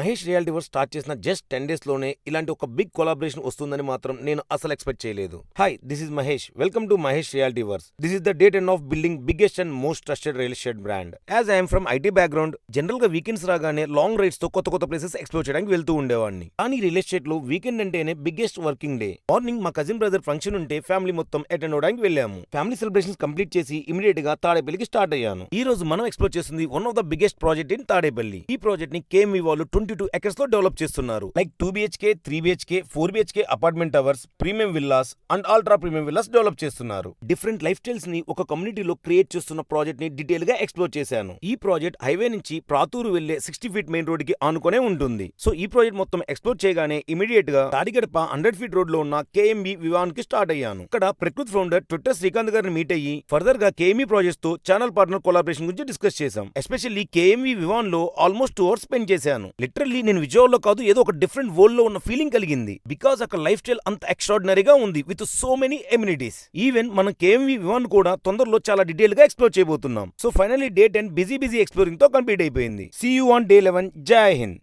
Mahesh reality verse start చేసిన just 10 days లోనే ఇలాంటి ఒక బిగ్ కొలాబరేషన్ వస్తుందని మాత్రం నేను అసలు ఎక్స్పెక్ట్ చేయలేదు. Hi, this is Mahesh. Welcome to Mahesh reality verse. This is the date end of building biggest and most trusted real estate brand. As I'm from IT background, general గా weekends రాగానే long rides తో కొత్త places explore చేయడానికి వెళ్తూ ఉండేవాడిని. కానీ real estate లో weekend అంటేనే బిగ్గెస్ట్ వర్కింగ్ డే. మార్నింగ్ మా కజిన్ బ్రదర్ ఫంక్షన్ ఉంటే ఫ్యామిలీ మొత్తం అటెండ్ అవడానికి వెళ్ళాము. ఫ్యామిలీ సెలబ్రేషన్స్ కంప్లీట్ చేసి ఇమీడియట్ గా తాడేపల్లికి స్టార్ట్ అయ్యాను. ఈ రోజు మనం ఎక్స్ప్లోర్ చేస్తుంది one of the biggest project in Tadepalli. ఈ ప్రాజెక్ట్ ని కేఎంవి వాళ్ళు 22 acres లో డెవలప్ చేస్తున్నారు. Like 2 BHK, 3 BHK, 4 BHK apartment towers, premium villas and ultra premium villas develop చేస్తున్నారు. డిఫరెంట్ లైఫ్ స్టైల్స్ ని ఒక కమ్యూనిటీలో క్రియేట్ చేస్తున్న ప్రాజెక్ట్ ని డీటెయిల్ గా ఎక్స్ప్లోర్ చేశాను. ఈ ప్రాజెక్ట్ హైవే నుంచి ప్రాతూరు వెళ్లే 60 feet మెయిన్ రోడ్ కి ఆనుకునే ఉంటుంది. సో ఈ ప్రాజెక్ట్ మొత్తం ఎక్స్ప్లోర్ చేయగానే ఇమీడియట్ గా తాడిగడప 100 feet రోడ్ లో ఉన్న కేఎంబి వివాన్ కి స్టార్ట్ అయ్యాను. ఇక్కడ ప్రకృతి ఫౌండర్ ట్విట్టర్ శ్రీకాంత్ గారిని మీట్ అయ్యి ఫర్దర్ గా కేఎంబి ప్రాజెక్ట్స్ తో ఛానల్ పార్ట్నర్ కొలాబరేషన్ గురించి డిస్కస్ చేశాం. ఎస్పెషల్లీ కేఎంబి వివాన్ లో ఆల్మోస్ట్ 2 hours స్పెండ్ చేశాను. లిటరల్లీ నేను విజయవాడలో కాదు, ఏదో ఒక డిఫరెంట్ వరల్డ్ లో ఉన్న ఫీలింగ్ కలిగింది. బికాస్ అక్కడ లైఫ్ స్టైల్ అంత ఎక్స్ట్రాడినరీగా ఉంది with so many amenities. Even మనం కేఎంవి వివాన్ కూడా తొందరలో చాలా డీటెయిల్ గా ఎక్స్ప్లోర్ చేయబోతున్నాం. So finally day 10 busy exploring తో కంప్లీట్ అయిపోయింది. See you on day 11. Jai Hind.